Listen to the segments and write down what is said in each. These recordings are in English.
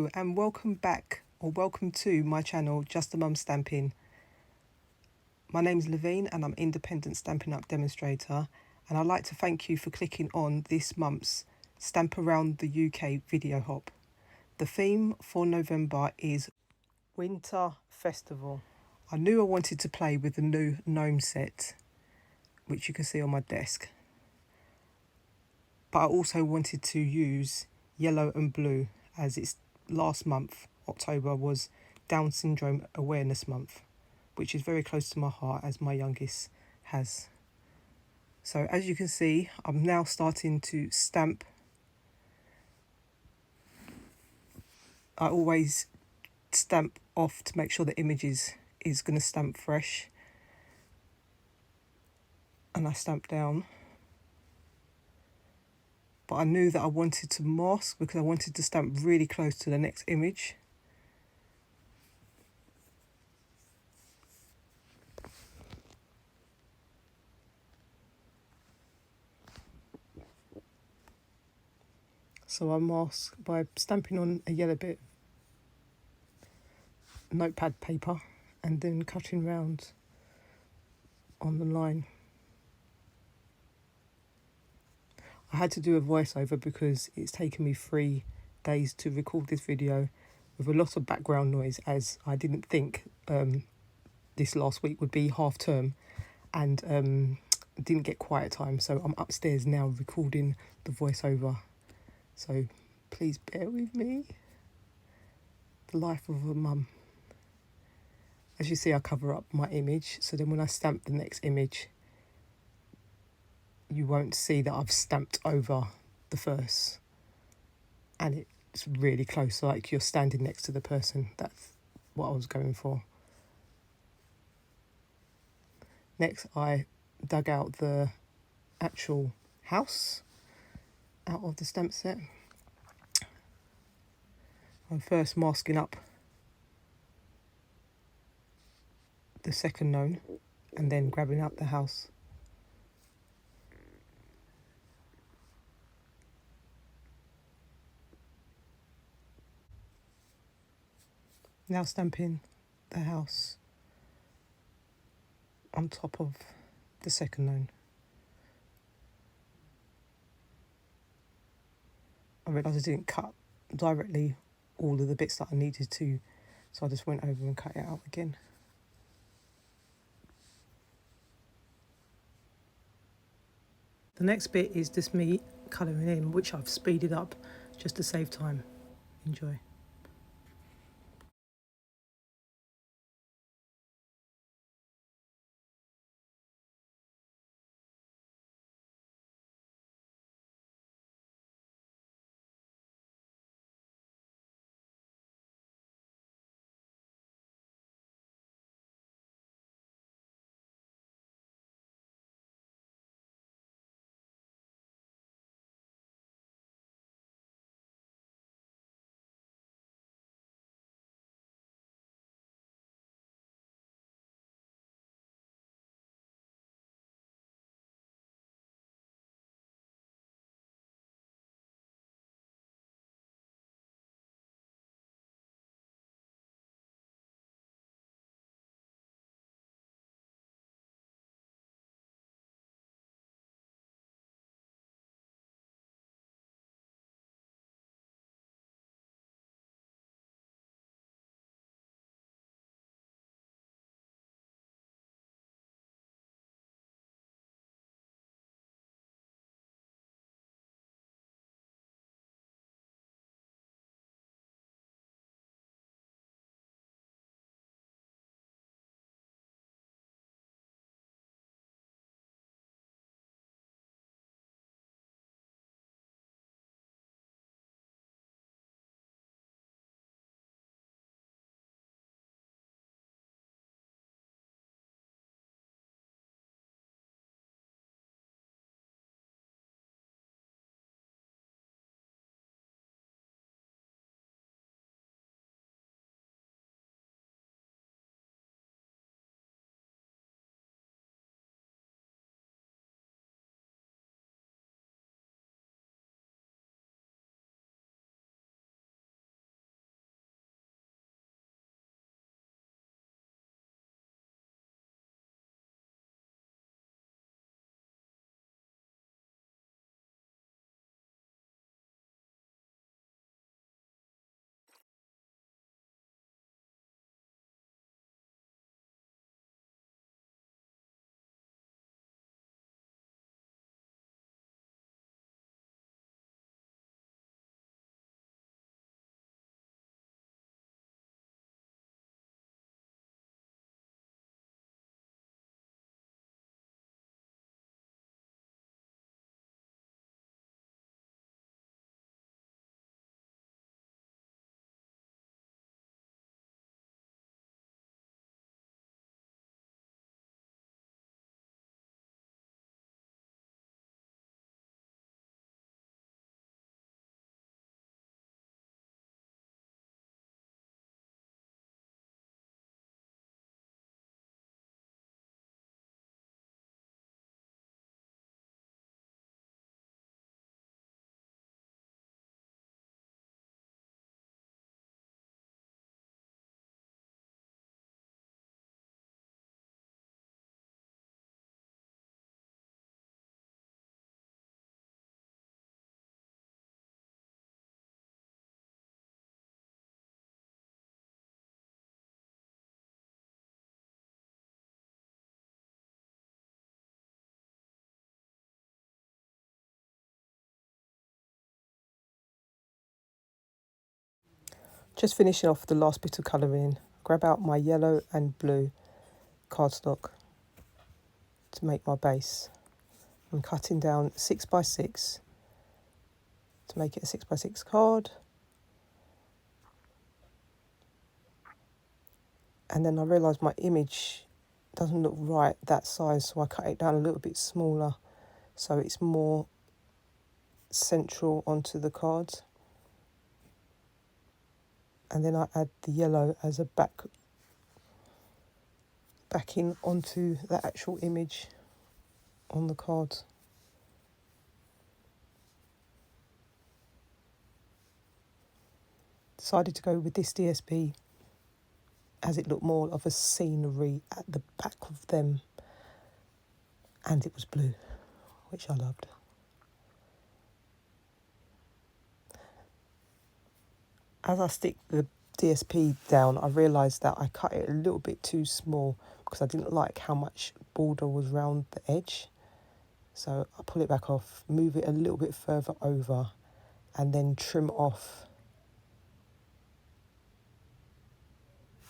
Hello and welcome back, or welcome to my channel, Just a Mum Stamping. My name's Levine and I'm independent Stampin' Up demonstrator, and I'd like to thank you for clicking on this month's Stamp Around the UK video hop. The theme for November is Winter Festival. I knew I wanted to play with the new gnome set, which you can see on my desk, but I also wanted to use yellow and blue, as it's last month, October, was Down Syndrome Awareness Month, which is very close to my heart as my youngest has. So as you can see, I'm now starting to stamp. I always stamp off to make sure the image is going to stamp fresh, and I stamp down. But I knew that I wanted to mask because I wanted to stamp really close to the next image. So I mask by stamping on a yellow bit of notepad paper and then cutting round on the line. I had to do a voiceover because it's taken me 3 days to record this video with a lot of background noise, as I didn't think this last week would be half term and didn't get quiet time. So I'm upstairs now recording the voiceover. So please bear with me. The life of a mum. As you see, I cover up my image, so then when I stamp the next image, you won't see that I've stamped over the first, and it's really close, like you're standing next to the person. That's what I was going for. Next, I dug out the actual house out of the stamp set. I'm first masking up the second gnome and then grabbing out the house. Now stamping the house on top of the second gnome. I realised I didn't cut directly all of the bits that I needed to, so I just went over and cut it out again. The next bit is just me colouring in, which I've speeded up just to save time. Enjoy. Just finishing off the last bit of colouring, grab out my yellow and blue cardstock to make my base. I'm cutting down 6x6 to make it a 6x6 card. And then I realised my image doesn't look right that size, so I cut it down a little bit smaller so it's more central onto the card. And then I add the yellow as a backing onto the actual image on the card. Decided to go with this DSP as it looked more of a scenery at the back of them, and it was blue, which I loved. As I stick the DSP down, I realised that I cut it a little bit too small because I didn't like how much border was round the edge. So I pull it back off, move it a little bit further over, and then trim off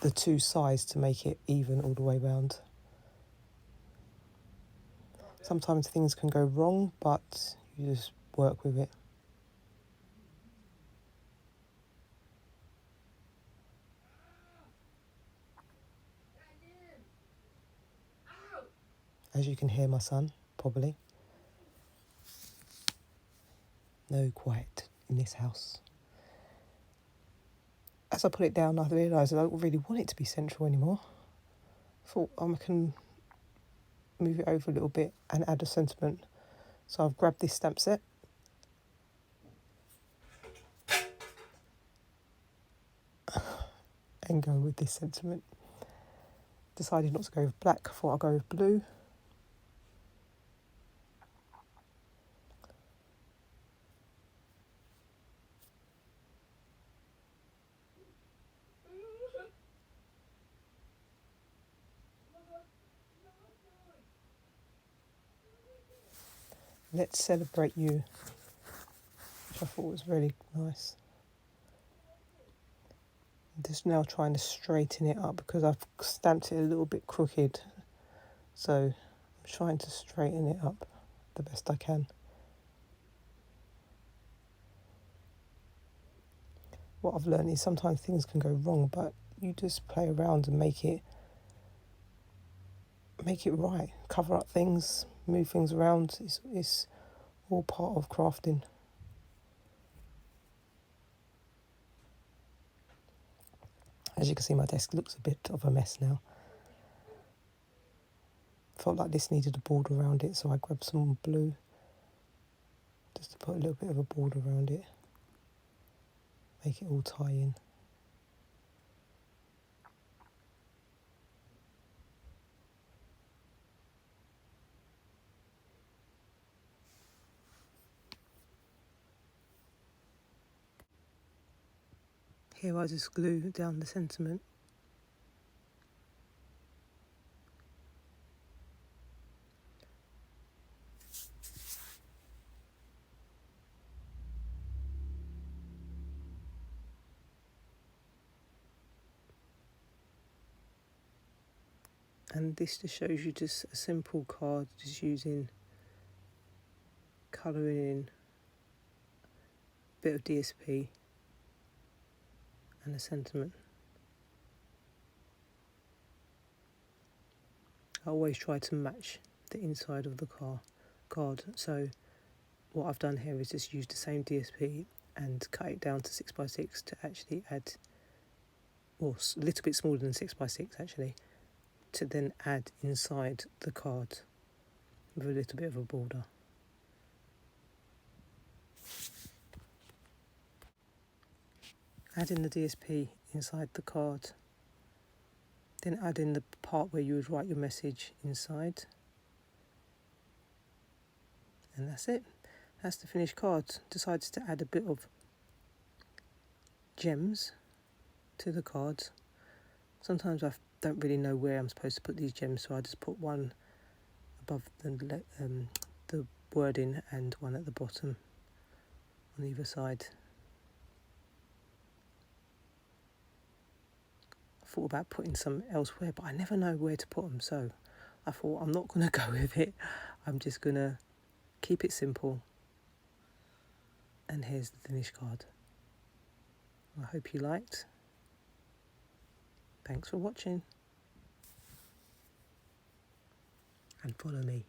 the two sides to make it even all the way round. Sometimes things can go wrong, but you just work with it. As you can hear my son, probably. No quiet in this house. As I put it down, I realised I don't really want it to be central anymore. I thought I can move it over a little bit and add a sentiment. So I've grabbed this stamp set and go with this sentiment. Decided not to go with black, I thought I'll go with blue. Let's celebrate you, which I thought was really nice. I'm just now trying to straighten it up because I've stamped it a little bit crooked. So I'm trying to straighten it up the best I can. What I've learned is sometimes things can go wrong, but you just play around and make it right. Cover up things, move things around. It's all part of crafting. As you can see, my desk looks a bit of a mess now. Felt like this needed a border around it, so I grabbed some blue just to put a little bit of a border around it. Make it all tie in. Here I just glue down the sentiment. And this just shows you just a simple card, just using colouring in, a bit of DSP and a sentiment. I always try to match the inside of the card. So what I've done here is just use the same DSP and cut it down to 6x6 to actually add, or a little bit smaller than 6x6 actually, to then add inside the card with a little bit of a border. Add in the DSP inside the card, then add in the part where you would write your message inside. And that's it. That's the finished card. Decided to add a bit of gems to the card. Sometimes I don't really know where I'm supposed to put these gems, so I just put one above the wording and one at the bottom on either side. thought about putting some elsewhere, but I never know where to put them. So I thought I'm not going to go with it. I'm just going to keep it simple. And here's the finished card. I hope you liked. Thanks for watching. And follow me.